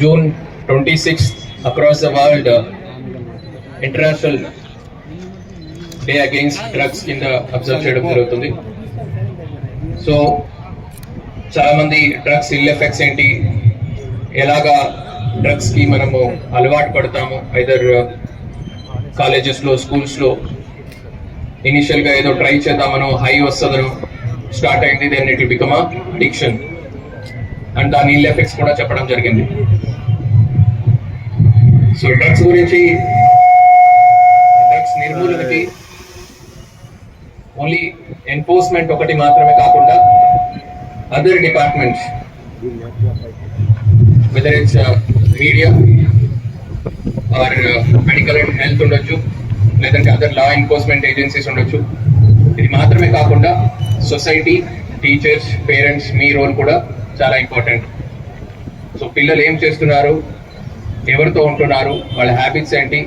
June 26th across the world International Day Against Drugs కింద observe చేయడం జరుగుతుంది. So చాలా మంది డ్రగ్స్ ఇల్ ఎఫెక్ట్స్ ఏంటి, ఎలాగా డ్రగ్స్ కి మనము అలవాటు పడతాము, ఐదర్ కాలేజెస్లో స్కూల్స్లో ఇనిషియల్ గా ఏదో ట్రై చేద్దామనో హై వస్తుందనో స్టార్ట్ అయింది, then it will become addiction and దాని ఇల్ ఎఫెక్ట్స్ కూడా చెప్పడం జరిగింది. సో డ్రగ్స్ గురించి, డ్రగ్స్ నిర్మూలనకి ఓన్లీ ఎన్ఫోర్స్మెంట్ ఒకటి మాత్రమే కాకుండా other departments, whether it's media or medical and health ఉండొచ్చు, లేదంటే అదర్ లా ఎన్ఫోర్స్మెంట్ ఏజెన్సీస్ ఉండొచ్చు, ఇది మాత్రమే కాకుండా సొసైటీ, టీచర్స్, పేరెంట్స్, మీ రోల్ కూడా చాలా ఇంపార్టెంట్. సో పిల్లలు ఏం చేస్తున్నారు, ఎవరితో ఉంటున్నారు, వాళ్ళ హ్యాబిట్స్ ఏంటి,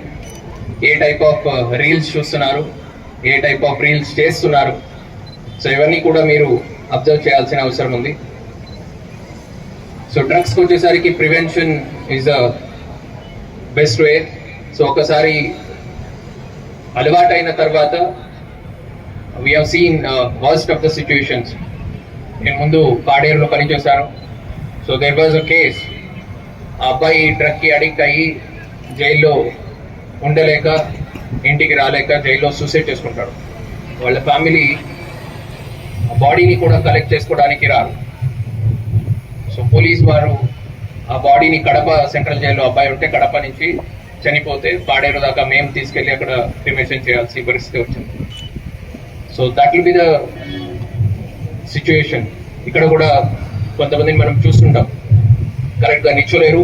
ఏ టైప్ ఆఫ్ రీల్స్ చూస్తున్నారు, ఏ టైప్ ఆఫ్ రీల్స్ చేస్తున్నారు, సో ఇవన్నీ కూడా మీరు అబ్జర్వ్ చేయాల్సిన అవసరం ఉంది. సో డ్రగ్స్కి వచ్చేసరికి prevention is the best way. So ఒకసారి అలవాటైన తర్వాత we have seen worst of the situations. నేను ముందు పాడేరులో పనిచేశాను. So there was a case, ఆ అబ్బాయి డ్రగ్కి అడిక్ట్ అయ్యి జైల్లో ఉండలేక, ఇంటికి రాలేక జైల్లో సూసైడ్ చేసుకుంటాడు. వాళ్ళ ఫ్యామిలీ బాడీని కూడా కలెక్ట్ చేసుకోవడానికి రారు. సో పోలీస్ వారు ఆ బాడీని కడప సెంట్రల్ జైల్లో అబ్బాయి ఉంటే కడప నుంచి చనిపోతే పాడేరు దాకా మేము తీసుకెళ్ళి అక్కడ క్రిమేషన్ చేయాల్సిన పరిస్థితి వచ్చింది. So that will be the situation. ఇక్కడ కూడా కొంతమందిని మనం చూస్తుంటాం, కరెక్ట్గా నిల్చోలేరు,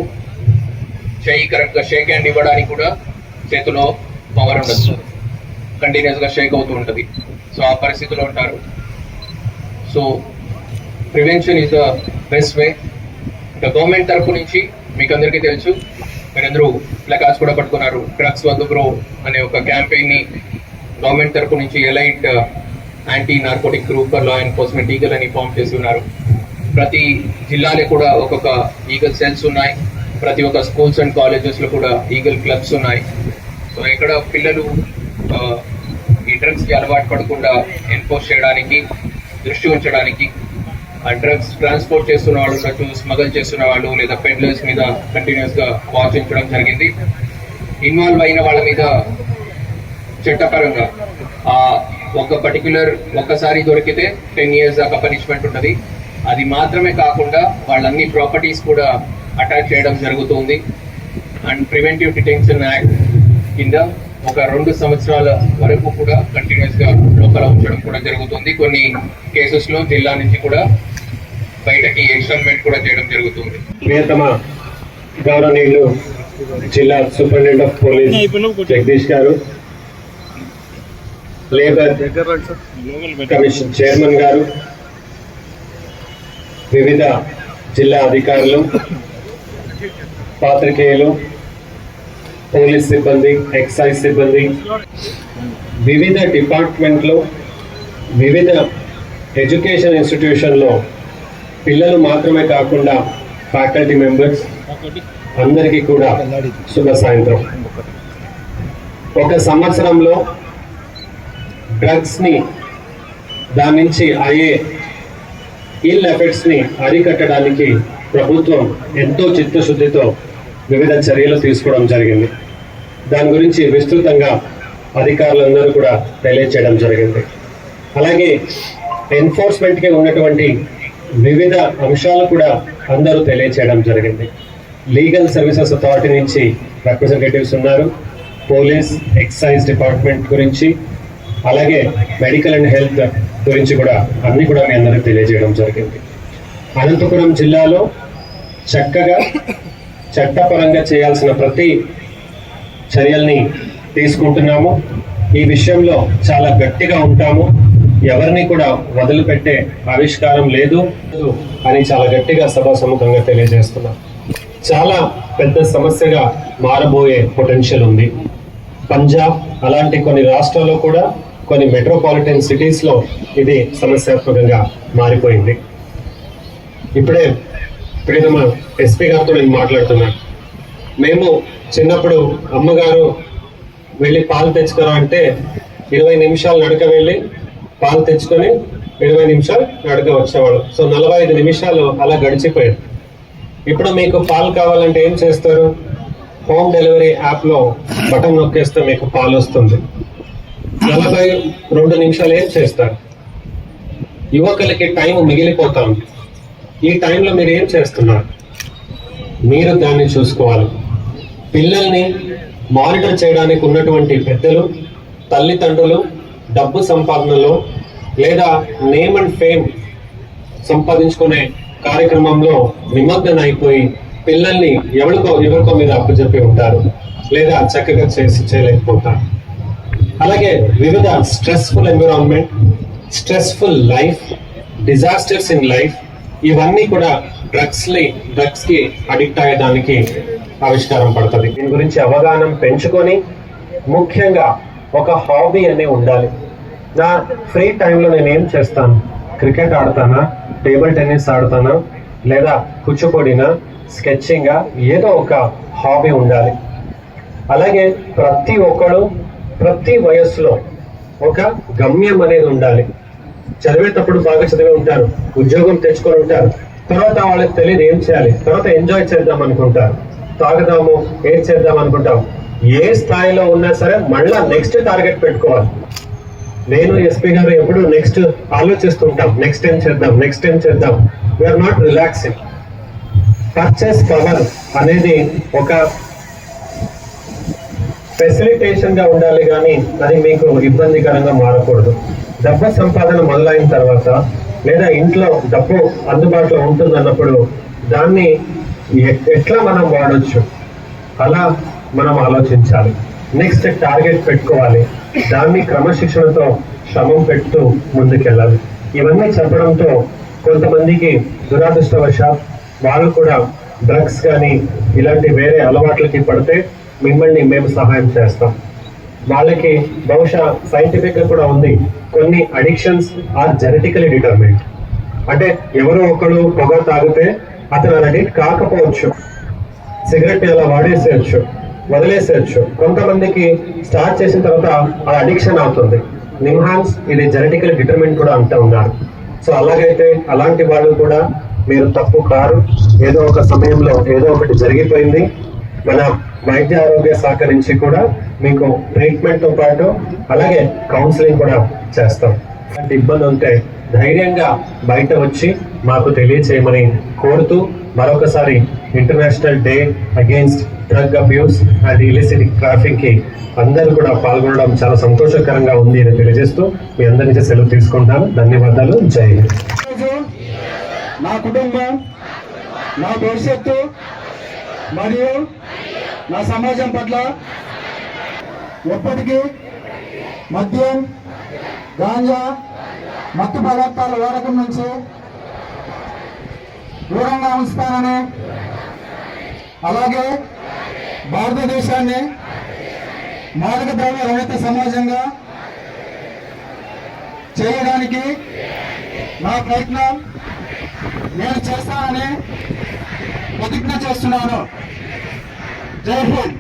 చేయి కరెక్ట్గా షేక్ హ్యాండ్ ఇవ్వడానికి కూడా చేతిలో పవర్ ఉండదు, కంటిన్యూస్గా షేక్ అవుతూ ఉంటుంది. సో ఆ పరిస్థితిలో ఉంటారు. So prevention is the best వే. ఇంకా గవర్నమెంట్ తరఫు నుంచి మీకు అందరికీ తెలుసు, మీరందరూ ప్లకార్డ్స్ కూడా పట్టుకున్నారు. డ్రగ్స్ వద్దు బ్రో అనే ఒక క్యాంపెయిన్ని గవర్నమెంట్ తరఫు నుంచి elite anti narcotic group for law enforcement eagle అని ఫామ్ చేసి ఉన్నారు. ప్రతి జిల్లాలో కూడా ఒక్కొక్క ఈగల్ సెల్స్ ఉన్నాయి, ప్రతి ఒక్క స్కూల్స్ అండ్ కాలేజెస్లో కూడా ఈగల్ క్లబ్స్ ఉన్నాయి. సో ఇక్కడ పిల్లలు ఈ డ్రగ్స్కి అలవాటు పడకుండా ఎన్ఫోర్స్ చేయడానికి, దృష్టి ఉంచడానికి, ఆ డ్రగ్స్ ట్రాన్స్పోర్ట్ చేస్తున్న వాళ్ళు ఉండొచ్చు, స్మగల్ చేస్తున్న వాళ్ళు లేదా పెడ్లర్స్ మీద కంటిన్యూస్గా వాచ్ ఉంచడం జరిగింది. ఇన్వాల్వ్ అయిన వాళ్ళ మీద చట్టపరంగా ఒక పర్టిక్యులర్ ఒక్కసారి దొరికితే 10 years దాకా పనిష్మెంట్ ఉంటుంది. అది మాత్రమే కాకుండా వాళ్ళన్ని ప్రాపర్టీస్ కూడా అటాచ్ చేయడం జరుగుతుంది. అండ్ ప్రివెంటివ్ డిటెన్షన్ యాక్ట్ కింద ఒక 2 సంవత్సరాల వరకు కూడా కంటిన్యూస్గా లోపల ఉంచడం కూడా జరుగుతుంది. కొన్ని కేసెస్లో జిల్లా నుంచి కూడా బయటకి ఎక్స్టర్న్మెంట్ కూడా చేయడం జరుగుతుంది. ప్రియతమ గౌరవనీయులు జిల్లా సూపరింటెండెంట్ ఆఫ్ పోలీస్ జగదీష్ గారు, లేబర్ కమిషన్ చైర్మన్ గారు, వివిధ జిల్లా అధికారులు, పాత్రికేయులు, పోలీస్ సిబ్బంది, ఎక్సైజ్ సిబ్బంది, వివిధ డిపార్ట్మెంట్లో, వివిధ ఎడ్యుకేషన్ ఇన్స్టిట్యూషన్లో పిల్లలు మాత్రమే కాకుండా ఫ్యాకల్టీ మెంబర్స్ అందరికీ కూడా శుభ సాయంత్రం. ఒక సంవత్సరంలో డ్రగ్స్ని, దాని నుంచి అయ్యే ఇల్ ఎఫెక్ట్స్ని అరికట్టడానికి ప్రభుత్వం ఎంతో చిత్తశుద్ధితో వివిధ చర్యలు తీసుకోవడం జరిగింది. దాని గురించి విస్తృతంగా అధికారులందరూ కూడా తెలియచేయడం జరిగింది. అలాగే ఎన్ఫోర్స్మెంట్కి ఉన్నటువంటి వివిధ అంశాలు కూడా అందరూ తెలియచేయడం జరిగింది. లీగల్ సర్వీసెస్ అథారిటీ నుంచి రిప్రజెంటేటివ్స్ ఉన్నారు, పోలీస్, ఎక్సైజ్ డిపార్ట్మెంట్ గురించి, అలాగే మెడికల్ అండ్ హెల్త్ గురించి కూడా అన్ని కూడా మీ అందరికీ తెలియజేయడం జరిగింది. అనంతపురం జిల్లాలో చక్కగా చట్టపరంగా చేయాల్సిన ప్రతి చర్యల్ని తీసుకుంటున్నాము. ఈ విషయంలో చాలా గట్టిగా ఉంటాము, ఎవరిని కూడా వదిలిపెట్టే ఆవిష్కారం లేదు అని చాలా గట్టిగా సభాసముఖంగా తెలియజేస్తున్నాం. చాలా పెద్ద సమస్యగా మారబోయే పొటెన్షియల్ ఉంది. పంజాబ్ అలాంటి కొన్ని రాష్ట్రాల్లో కూడా, కొన్ని మెట్రోపాలిటన్ సిటీస్లో ఇది సమస్యాత్మకంగా మారిపోయింది. ఇప్పుడే ప్రియతమ ఎస్పీ గారితో నేను మాట్లాడుతున్నాను. మేము చిన్నప్పుడు అమ్మగారు వెళ్ళి పాలు తెచ్చుకోరా అంటే 20 నిమిషాలు నడక వెళ్ళి పాలు తెచ్చుకొని 20 నిమిషాలు నడక వచ్చేవాళ్ళు. సో 45 నిమిషాలు అలా గడిచిపోయారు. ఇప్పుడు మీకు పాలు కావాలంటే ఏం చేస్తారు? హోమ్ డెలివరీ యాప్లో బటన్ నొక్కేస్తే మీకు పాలు వస్తుంది. 42 నిమిషాలు ఏం చేస్తారు? యువకులకి టైం మిగిలిపోతా ఉంది. ఈ టైంలో మీరు ఏం చేస్తున్నారు? మీరు దాన్ని చూసుకోవాలి. పిల్లల్ని మానిటర్ చేయడానికి ఉన్నటువంటి పెద్దలు, తల్లిదండ్రులు డబ్బు సంపాదనలో లేదా నేమ్ అండ్ ఫేమ్ సంపాదించుకునే కార్యక్రమంలో నిమగ్నమైపోయి పిల్లల్ని ఎవరికో మీద అప్పచెప్పి ఉంటారు, లేదా చక్కగా చేయలేకపోతారు. అలాగే వివిధ stressful environment, stressful life, disasters in life, ఇవన్నీ కూడా డ్రగ్స్ కి అడిక్ట్ అయ్యేదానికి ఆవిష్కారం పడుతుంది. దీని గురించి అవగాహన పెంచుకొని ముఖ్యంగా ఒక హాబీ అనే ఉండాలి. నా ఫ్రీ టైంలో నేను ఏం చేస్తాను? క్రికెట్ ఆడతానా, టేబుల్ టెన్నిస్ ఆడతానా, లేదా కూచిపూడినా, స్కెచ్చింగా, ఏదో ఒక హాబీ ఉండాలి. అలాగే ప్రతి ఒక్కరు ప్రతి వయస్సులో ఒక గమ్యం అనేది ఉండాలి. చదివేటప్పుడు బాగా చదివి ఉంటారు, ఉద్యోగం తెచ్చుకొని ఉంటారు, తర్వాత వాళ్ళకి తెలియదు ఏం చేయాలి, తర్వాత ఎంజాయ్ చేద్దాం అనుకుంటారు, తాగుదాము, ఏం చేద్దాం అనుకుంటాం. ఏ స్థాయిలో ఉన్నా సరే మళ్ళా నెక్స్ట్ టార్గెట్ పెట్టుకోవాలి. నేను ఎస్పీ గారు ఎప్పుడు నెక్స్ట్ ఆలోచిస్తుంటాం, నెక్స్ట్ ఏం చేద్దాం. We are not relaxing. Purchase power అనేది ఒక ఫెసిలిటేషన్ గా ఉండాలి, కానీ అది మీకు ఇబ్బందికరంగా మారకూడదు. డబ్బు సంపాదన మొదలైన తర్వాత లేదా ఇంట్లో డబ్బు అందుబాటులో ఉంటుందన్నప్పుడు దాన్ని ఎట్లా మనం వాడొచ్చు అలా మనం ఆలోచించాలి. నెక్స్ట్ టార్గెట్ పెట్టుకోవాలి, దాన్ని క్రమశిక్షణతో శ్రమం పెడుతూ ముందుకెళ్ళాలి. ఇవన్నీ చెప్పడంతో కొంతమందికి దురదృష్టవశాత్ వాళ్ళు కూడా డ్రగ్స్ కానీ ఇలాంటి వేరే అలవాట్లకి పడితే మిమ్మల్ని మేము సహాయం చేస్తాం. వాళ్ళకి బహుశా సైంటిఫిక్ గా కూడా ఉంది, కొన్ని అడిక్షన్స్ ఆర్ జెనెటికలీ డిటర్మైన్డ్. అంటే ఎవరో ఒకరు పొగ తాగితే అతను అడిక్ట్ కాకపోవచ్చు, సిగరెట్ అలా వాడేసేయచ్చు, వదిలేసేయచ్చు. కొంతమందికి స్టార్ట్ చేసిన తర్వాత ఆ అడిక్షన్ అవుతుంది. నిమ్హాన్స్ ఇది జెనెటికలీ డిటర్మైన్ కూడా అంటూ ఉన్నారు. సో అలాగైతే అలాంటి వాళ్ళు కూడా మీరు తప్పు కారు. ఏదో ఒక సమయంలో ఏదో ఒకటి జరిగిపోయింది. మన వైద్య ఆరోగ్య శాఖ నుంచి కూడా మీకు ట్రీట్మెంట్ తో పాటు అలాగే కౌన్సిలింగ్ కూడా చేస్తాం. అలాంటి ఇబ్బంది ఉంటే ధైర్యంగా బయట వచ్చి మాకు తెలియచేయమని కోరుతూ మరొకసారి international day against drug abuse and illicit traffic కి అందరూ కూడా పాల్గొనడం చాలా సంతోషకరంగా ఉంది అని తెలియజేస్తూ మీ అందరి నుంచి సెలవు తీసుకుంటాను. ధన్యవాదాలు. జై హింద్. నా కుటుంబం, నా భవిష్యత్తు మరియు నా సమాజం పట్ల ఎప్పటికీ మద్యం, గాంజా, మత్తు పదార్థాల వాడకం నుంచి దూరంగా ఉంచుతానని, అలాగే భారతదేశాన్ని మాదక ద్రవ్య రహిత సమాజంగా చేయడానికి నా ప్రయత్నం నేను చేస్తానని ప్రతిజ్ఞ చేస్తున్నాను. జై హింద్.